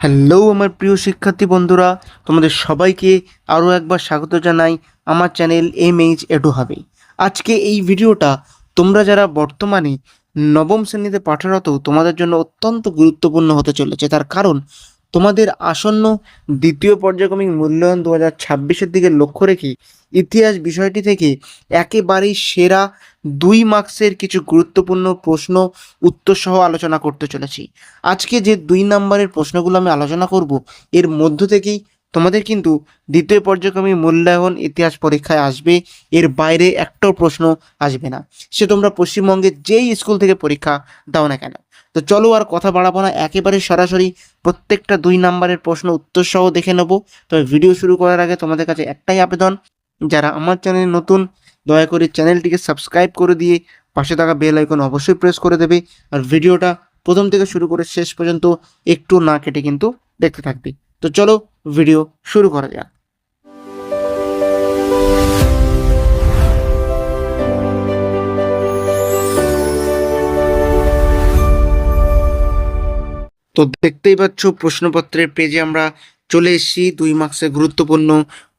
Hello আমার প্রিয় শিক্ষার্থী বন্ধুরা, তোমাদের সবাইকে আরও একবার স্বাগত জানাই আমার চ্যানেল MH এডু হবে। আজকে এই ভিডিওটা তোমরা যারা বর্তমানে নবম শ্রেণীতে পাঠরত তোমাদের জন্য অত্যন্ত গুরুত্বপূর্ণ হতে চলেছে। তার কারণ তোমাদের আসন্ন দ্বিতীয় পর্যায়ক্রমিক মূল্যায়ন 2026-এর দিকে লক্ষ্য রেখে ইতিহাস বিষয়টি থেকে একেবারেই সেরা 2 মার্কসের কিছু গুরুত্বপূর্ণ প্রশ্ন উত্তর সহ আলোচনা করতে চলেছি। আজকে যে 2 নম্বরের প্রশ্নগুলো আমি আলোচনা করব এর মধ্য থেকেই তোমাদের কিন্তু দ্বিতীয় পর্যায়ক্রমিক মূল্যায়ন ইতিহাস পরীক্ষায় আসবে। এর বাইরে একটাও প্রশ্ন আসবে না, সে তোমরা পশ্চিমবঙ্গের যেই স্কুল থেকে পরীক্ষা দাও না কেন। তো চলো আর কথা বাড়াবো না, একেবারে সরাসরি প্রত্যেকটা 2 নম্বরের প্রশ্ন উত্তর সহ দেখে নেবো। তবে ভিডিও শুরু করার আগে তোমাদের কাছে একটাই আবেদন, যারা আমার চ্যানেলে নতুন দয়া করে চ্যানেলটিকে সাবস্ক্রাইব করে দিয়ে পাশে থাকা বেল আইকন অবশ্যই প্রেস করে দেবে। আর ভিডিওটা প্রথম থেকে শুরু করে শেষ পর্যন্ত একটু না কেটে কিন্তু দেখতে থাকবে। তো চলো ভিডিও শুরু করা যাক। তো দেখতেই পাচ্ছ প্রশ্নপত্রের পেজে আমরা চলে এসেছি। 2 মার্কসের গুরুত্বপূর্ণ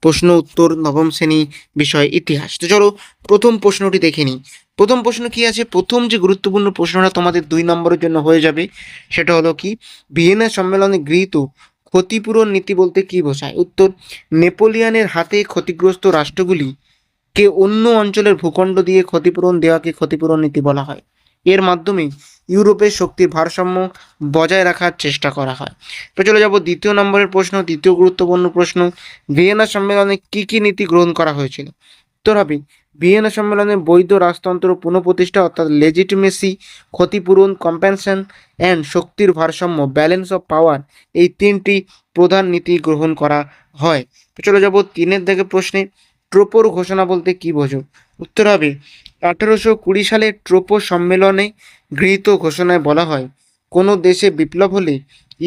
প্রশ্ন উত্তর নবম শ্রেণী বিষয় ইতিহাস। তো চলো প্রথম প্রশ্নটি দেখে নিই। প্রথম প্রশ্ন কি আছে? প্রথম যে গুরুত্বপূর্ণ প্রশ্নটা তোমাদের 2 নম্বরের জন্য হয়ে যাবে সেটা হলো কি, ভিয়েনা সম্মেলনে গৃহীত ক্ষতিপূরণ নীতি বলতে কি বোঝায়? উত্তর, নেপোলিয়নের হাতে ক্ষতিগ্রস্ত রাষ্ট্রগুলি কে অন্য অঞ্চলের ভূখণ্ড দিয়ে ক্ষতিপূরণ দেওয়াকে ক্ষতিপূরণ নীতি বলা হয়। এর মাধ্যমে ইউরোপের শক্তির ভারসাম্য বজায় রাখার চেষ্টা করা হয়। তো চলে যাব দ্বিতীয় নম্বরের প্রশ্ন, দ্বিতীয় গুরুত্বপূর্ণ প্রশ্ন, ভিয়েনা সম্মেলনে কি কি নীতি গ্রহণ করা হয়েছিল? উত্তর হবে, ভিয়েনা সম্মেলনে বৈধ রাজতন্ত্র পুনঃপ্রতিষ্ঠা অর্থাৎ লেজিটিমেসি, ক্ষতিপূরণ কম্পেনশন অ্যান্ড শক্তির ভারসাম্য ব্যালেন্স অফ পাওয়ার, এই 3টি প্রধান নীতি গ্রহণ করা হয়। তো চলে যাব 3-এর দিকে প্রশ্নে, ট্রোপোর ঘোষণা বলতে কি বোঝো? উত্তর হবে, 1820 সালে ট্রোপো সম্মেলনে গৃহীত ঘোষণায় বলা হয়, কোনো দেশে বিপ্লব হলে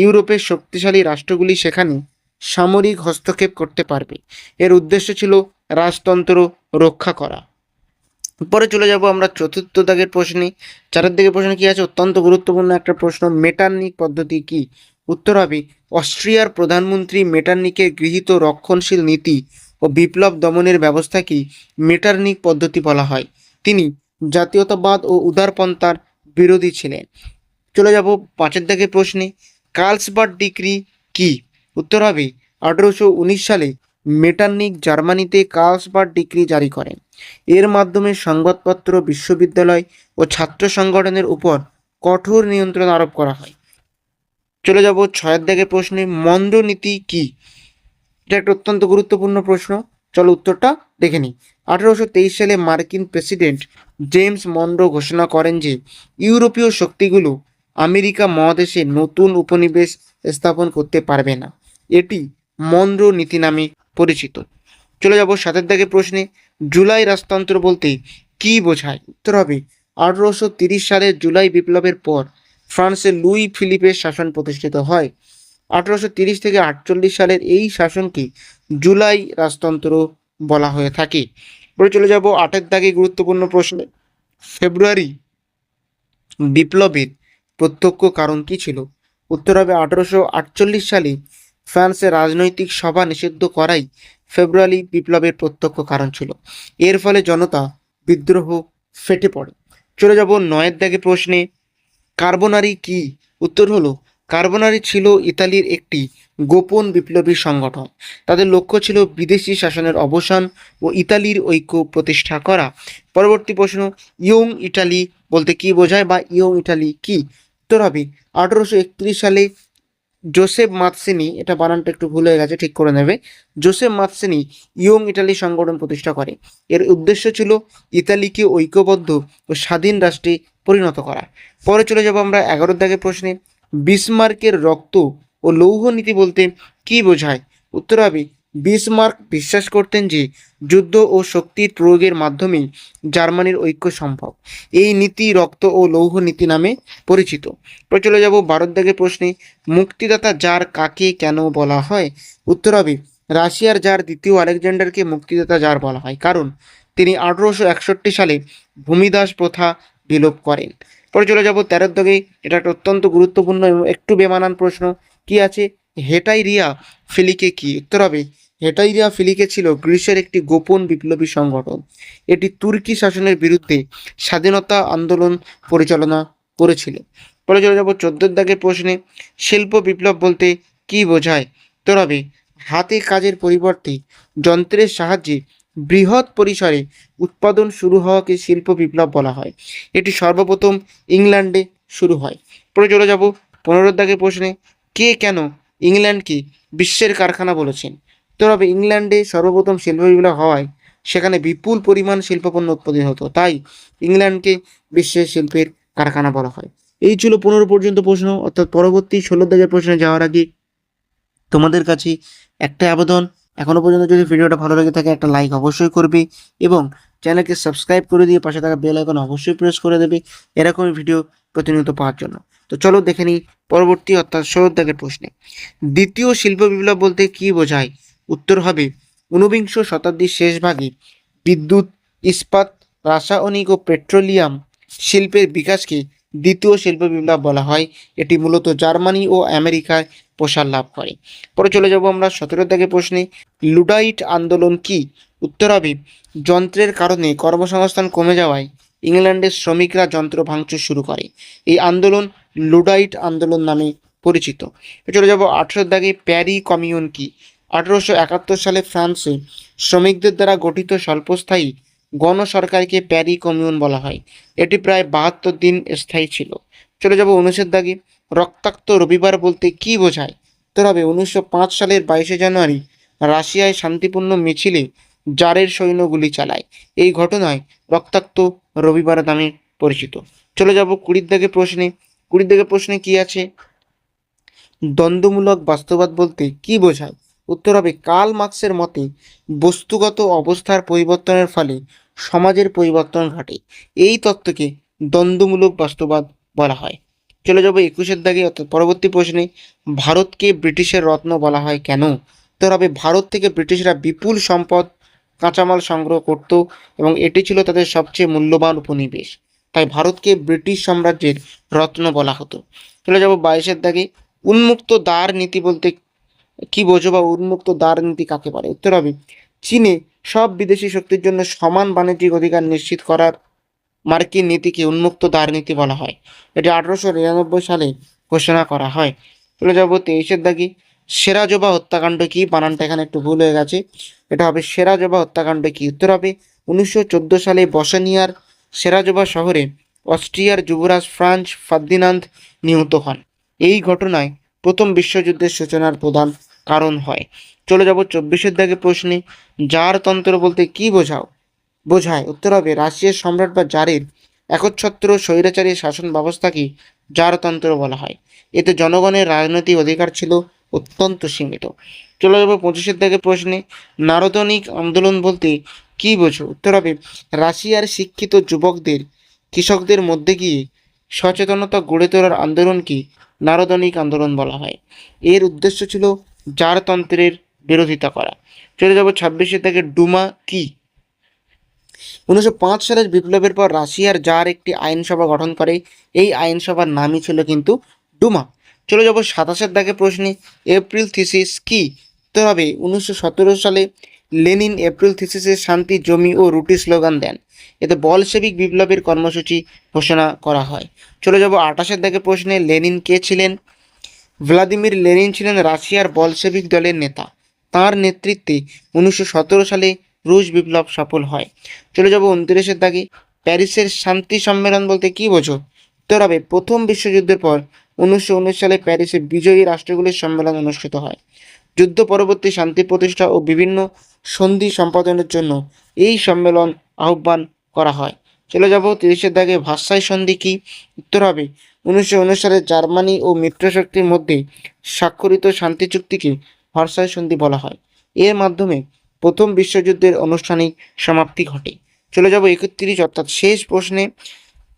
ইউরোপের শক্তিশালী রাষ্ট্রগুলি সেখানে সামরিক হস্তক্ষেপ করতে পারবে। এর উদ্দেশ্য ছিল রাজতন্ত্র রক্ষা করা। পরে চলে যাব আমরা চতুর্থ দাগের প্রশ্নে। 4-এর দিকে প্রশ্ন কি আছে? অত্যন্ত গুরুত্বপূর্ণ একটা প্রশ্ন, মেটারনিক পদ্ধতি কি? উত্তর হবে, অস্ট্রিয়ার প্রধানমন্ত্রী মেটারনিকের গৃহীত রক্ষণশীল নীতি ও বিপ্লব দমনের ব্যবস্থাকেই মেটারনিক পদ্ধতি বলা হয়। তিনি জাতীয়তাবাদ ও উদারপন্থার বিরোধী ছিলেন। চলে যাব 5-এর দিকে প্রশ্নে, কার্লসবাদ ডিক্রি কি? উত্তর হবে, 1819 সালে মেটারনিক জার্মানিতে কার্লসবাদ ডিক্রি জারি করেন। এর মাধ্যমে সংবাদপত্র, বিশ্ববিদ্যালয় ও ছাত্র সংগঠনের উপর কঠোর নিয়ন্ত্রণ আরোপ করা হয়। চলে যাব 6-এর দিকে প্রশ্নে, মনরো নীতি কি? এটা একটা অত্যন্ত গুরুত্বপূর্ণ প্রশ্ন, চলো উত্তরটা দেখে নিই। 1823 সালে মার্কিন প্রেসিডেন্ট জেমস মনরো ঘোষণা করেন যে ইউরোপীয় শক্তিগুলো আমেরিকা মহাদেশে নতুন উপনিবেশ স্থাপন করতে পারবে না। এটি মনরো নীতি নামে পরিচিত। চলে যাব 7-এর দিকে প্রশ্নে, জুলাই রাজতন্ত্র বলতে কি বোঝায়? উত্তর হবে, 1830 সালের জুলাই বিপ্লবের পর ফ্রান্সে লুই ফিলিপের শাসন প্রতিষ্ঠিত হয়। 1830 থেকে 48 সালের এই শাসনকে জুলাই রাজতন্ত্র বলা হয়ে থাকে। পরে চলে যাব 8-এর দাগে গুরুত্বপূর্ণ প্রশ্নে, ফেব্রুয়ারি বিপ্লবের প্রত্যক্ষ কারণ কি ছিল? উত্তর হবে, 1848 সালে ফ্রান্সে রাজনৈতিক সভা নিষিদ্ধ করাই ফেব্রুয়ারি বিপ্লবের প্রত্যক্ষ কারণ ছিল। এর ফলে জনতা বিদ্রোহ ফেটে পড়ে। চলে যাব 9-এর দাগে প্রশ্নে, কার্বোনারি কি? উত্তর হলো, কার্বোনারি ছিল ইতালির একটি গোপন বিপ্লবী সংগঠন। তাদের লক্ষ্য ছিল বিদেশি শাসনের অবসান ও ইতালির ঐক্য প্রতিষ্ঠা করা। পরবর্তী প্রশ্ন, ইয়ং ইটালি বলতে কি বোঝায় বা ইয়ং ইটালি কি? উত্তর হবে, 1831 সালে জোসেফ মাৎসিনি, এটা বানানটা একটু ভুল হয়ে গেছে, ঠিক করে নেবে, জোসেফ মাৎসিনি ইয়ং ইটালি সংগঠন প্রতিষ্ঠা করে। এর উদ্দেশ্য ছিল ইতালিকে ঐক্যবদ্ধ ও স্বাধীন রাষ্ট্রে পরিণত করা। পরে চলে যাব আমরা 11-এর দাগে প্রশ্নে, বিসমার্কের রক্ত ও লৌহ নীতি বলতে কি বোঝায়? উত্তর হবে, বিসমার্ক বিশ্বাস করতেন যে যুদ্ধ ও শক্তির প্রয়োগের মাধ্যমেই জার্মানির ঐক্য সম্ভব। এই নীতি রক্ত ও লৌহ নীতি নামে পরিচিত। পরে চলে যাব 12-এর দাগে প্রশ্নে, মুক্তিদাতা জার কাকে কেন বলা হয়? উত্তর হবে, রাশিয়ার জার দ্বিতীয় আলেকজান্ডারকে মুক্তিদাতা জার বলা হয় কারণ তিনি 1861 সালে ভূমিদাস প্রথা বিলোপ করেন। পরে চলে যাব 13-এর দাগে, এটা একটা অত্যন্ত গুরুত্বপূর্ণ এবং একটু বেমানান প্রশ্ন, কি আছে? হেটাইরিয়া ফিলিকে কি? উত্তর হবে হেটাইরিয়া ফিলিকে ছিল গ্রিসের একটি গোপন বিপ্লবী সংগঠন। এটি তুর্কি শাসনের বিরুদ্ধে স্বাধীনতা আন্দোলন পরিচালনা করেছিল। পরে চলে যাব 14 দাগের প্রশ্নে, শিল্প বিপ্লব বলতে কি বোঝায়? উত্তর হবে হাতে কাজের পরিবর্তে যন্ত্রের সাহায্যে বৃহৎ পরিসরে উৎপাদন শুরু হওয়াকে শিল্প বিপ্লব বলা হয়। এটি সর্বপ্রথম ইংল্যান্ডে শুরু হয়। পরে চলে যাব 15 দাগের প্রশ্নে, কে কেন ইংল্যান্ডকে বিশ্বের কারখানা বলেছেন? উত্তর হবে ইংল্যান্ডে সর্বপ্রথম শিল্প বিপ্লব হওয়ায় সেখানে বিপুল পরিমাণ শিল্পপণ্য উৎপাদন হতো, তাই ইংল্যান্ডকে বিশ্বের শিল্পের কারখানা বলা হয়। এই ছিল 15 পর্যন্ত প্রশ্ন। অর্থাৎ পরবর্তী 16 দাগের প্রশ্নে যাওয়ার আগে তোমাদের কাছে একটা আবেদন, এখনো পর্যন্ত যদি ভিডিওটা ভালো লেগে থাকে একটা লাইক অবশ্যই করবে এবং চ্যানেলকে সাবস্ক্রাইব করে দিয়ে পাশে থাকা বেল আইকন অবশ্যই প্রেস করে দেবে এরকমই ভিডিও প্রতিনিয়ত পাওয়ার জন্য। তো চলো দেখে নিই পরবর্তী অর্থাৎ 16 দাগের প্রশ্নে, দ্বিতীয় শিল্প বিপ্লব বলতে কি বোঝায়? উত্তর হবে ঊনবিংশ শতাব্দীর শেষ ভাগে বিদ্যুৎ, ইস্পাত, রাসায়নিক ও পেট্রোলিয়াম শিল্পের বিকাশকে দ্বিতীয় শিল্প বিপ্লব বলা হয়। এটি মূলত জার্মানি ও আমেরিকায় প্রসার লাভ করে। পরে চলে যাব আমরা 17 দাগের প্রশ্নে, লুডাইট আন্দোলন কি? উত্তর হবে যন্ত্রের কারণে কর্মসংস্থান কমে যাওয়ায় ইংল্যান্ডের শ্রমিকরা যন্ত্র ভাঙচুর শুরু করে। এই আন্দোলন লুডাইট আন্দোলন নামে পরিচিত। চলে যাব 18 দাগে, প্যারি কমিউন কি? 1871 সালে ফ্রান্সে শ্রমিকদের দ্বারা গঠিত স্বল্পস্থায়ী গণসরকারকে প্যারি কমিউন বলা হয়। এটি প্রায় 72 দিন স্থায়ী ছিল। চলে যাব 19 দাগে, রক্তাক্ত রবিবার বলতে কি বোঝায়? উত্তর হবে 1905 সালের 22শে জানুয়ারি রাশিয়ায় শান্তিপূর্ণ মিছিলে জারের সৈন্য গুলি চালায়। এই ঘটনায় রক্তাক্ত রবিবার নামে পরিচিত। চলে যাব 20 দাগের প্রশ্নে। 20 দাগের প্রশ্নে কি আছে? দ্বন্দ্বমূলক বাস্তববাদ বলতে কি বোঝায়? উত্তর হবে কার্ল মার্কসের মতে বস্তুগত অবস্থার পরিবর্তনের ফলে সমাজের পরিবর্তন ঘটে। এই তত্ত্বকে দ্বন্দ্বমূলক বাস্তববাদ বলা হয়। চলে যাব 21 দাগে অর্থাৎ পরবর্তী প্রশ্নে, ভারতকে ব্রিটিশের রত্ন বলা হয় কেন? উত্তর হবে ভারত থেকে ব্রিটিশরা বিপুল সম্পদ কাঁচামাল সংগ্রহ করত এবং এটি ছিল তাদের সবচেয়ে মূল্যবান উপনিবেশ, তাই ভারতকে ব্রিটিশ সাম্রাজ্যের রত্ন বলা হতো। চলে যাব 22 দাগে, উন্মুক্ত দ্বার নীতি বলতে কি বোঝো বা উন্মুক্ত দ্বার নীতি কাকে বলে? উত্তর হবে চীনে সব বিদেশি শক্তির জন্য সমান বাণিজ্যিক অধিকার নিশ্চিত করার মার্কিন নীতিকে উন্মুক্ত দ্বার নীতি বলা হয়। এটি 1899 সালে ঘোষণা করা হয়। চলে যাব 23 দাগে, সেরাজোবা হত্যাকাণ্ড কি? বানানটা এখানে একটু ভুল হয়ে গেছে, এটা হবে সেরাজোবা হত্যাকাণ্ড কি? উত্তর হবে 1914 সালে বসনিয়ার সেরাজোবা শহরে অস্ট্রিয়ার যুবরাজ ফ্রাঞ্জ ফার্দিনান্দ নিহত হন। এই ঘটনায় প্রথম বিশ্বযুদ্ধের সূচনার প্রধান কারণ হয়। চলে যাব 24 দাগে প্রশ্নে, জারতন্ত্র বলতে কি বোঝায়? উত্তর হবে রাশিয়ার সম্রাট বা জারের একচ্ছত্র স্বৈরাচারী শাসন ব্যবস্থাকে জারতন্ত্র বলা হয়। এতে জনগণের রাজনৈতিক অধিকার ছিল অত্যন্ত সীমিত। চলে যাব 25 দাগে প্রশ্নে, নারদনিক আন্দোলন বলতে কি বোঝো? উত্তর হবে রাশিয়ার শিক্ষিত যুবকদের কৃষকদের মধ্যে গিয়ে সচেতনতা গড়ে তোলার আন্দোলনকে নারদনিক আন্দোলন বলা হয়। এর উদ্দেশ্য ছিল জারতন্ত্রের বিরোধিতা করা। চলে যাব 26 থেকে, ডুমা কি? 1905 সালের বিপ্লবের পর রাশিয়ার জার একটি আইনসভা গঠন করে। এই আইনসভার নামই ছিল কিন্তু ডুমা। চলে যাব 27 দাগে প্রশ্নে, এপ্রিল থিসিস কি? উত্তর হবে 1917 সালে লেনিন এপ্রিল থিসিসের শান্তি, জমি ও রুটি স্লোগান দেন। এতে বলশেবিক বিপ্লবের কর্মসূচি ঘোষণা করা হয়। চলে যাব 28 দাগে প্রশ্নে, লেনিন কে ছিলেন? ভ্লাদিমির লেনিন ছিলেন রাশিয়ার বলশেভিক দলের নেতা। তাঁর নেতৃত্বে 1917 সালে রুশ বিপ্লব সফল হয়। চলে যাব 29 দাগে, প্যারিসের শান্তি সম্মেলন বলতে কি বোঝো? উত্তর হবে প্রথম বিশ্বযুদ্ধের পর 1919 সালে প্যারিসে বিজয়ী রাষ্ট্রগুলির সম্মেলন অনুষ্ঠিত হয়। যুদ্ধ পরবর্তী শান্তি প্রতিষ্ঠা ও বিভিন্ন সন্ধি সম্পাদনের জন্য এই সম্মেলন আহ্বান করা হয়। চলে যাব 30 দাগে, ভার্সাই সন্ধি কি? উত্তর হবে 1919 সালে জার্মানি ও মিত্রশক্তির মধ্যে স্বাক্ষরিত শান্তি চুক্তিকে ভার্সাই সন্ধি বলা হয়। এর মাধ্যমে প্রথম বিশ্বযুদ্ধের আনুষ্ঠানিক সমাপ্তি ঘটে। চলে যাব 31 অর্থাৎ শেষ প্রশ্নে,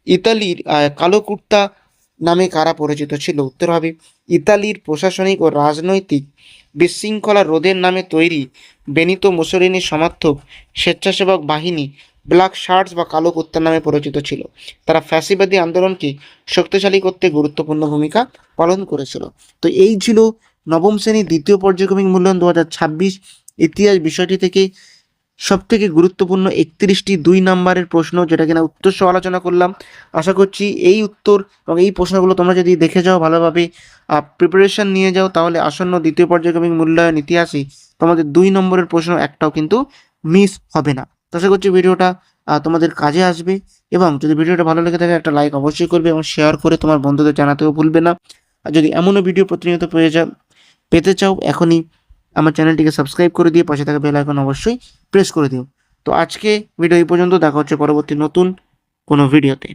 ইতালির কালো কুর্তা নামে কারা পরিচিত ছিল? উত্তর হবে ইতালির প্রশাসনিক ও রাজনৈতিক বিশৃঙ্খলা রোধের নামে তৈরি বেনিতো মুসোলিনির সমর্থক স্বেচ্ছাসেবক বাহিনী ব্ল্যাক শার্টস বা কালো কুত্তা নামে পরিচিত ছিল। তারা ফ্যাসিবাদী আন্দোলনকে শক্তিশালী করতে গুরুত্বপূর্ণ ভূমিকা পালন করেছিল। তো এই ছিল নবম শ্রেণী দ্বিতীয় পর্যায়ক্রমিক মূল্যায়ন 2026 ইতিহাস বিষয়টি থেকে সবথেকে গুরুত্বপূর্ণ 31টি 2 নম্বরের প্রশ্ন, যেটা কিনা উত্তর সহ আলোচনা করলাম। আশা করছি এই উত্তর এবং এই প্রশ্নগুলো তোমরা যদি দেখে যাও, ভালোভাবে প্রিপারেশন নিয়ে যাও, তাহলে আসন্ন দ্বিতীয় পর্যায়ক্রমিক মূল্যায়ন ইতিহাসে তোমাদের 2 নম্বরের প্রশ্ন একটাও কিন্তু মিস হবে না। তো আশা করছি ভিডিওটা তোমাদের কাজে আসবে, এবং যদি ভিডিওটা ভালো লেগে থাকে একটা লাইক অবশ্যই করবে এবং শেয়ার করে তোমার বন্ধুদের জানাতেও ভুলবে না। আর যদি এমনও ভিডিও প্রতিনিয়ত পেতে চাও, এখনই আমার চ্যানেলটিকে সাবস্ক্রাইব করে দিয়ে পাশে থাকা বেল আইকন অবশ্যই প্রেস করে দিও। তো আজকে ভিডিও এই পর্যন্ত, দেখা হচ্ছে পরবর্তী নতুন কোনো ভিডিওতে।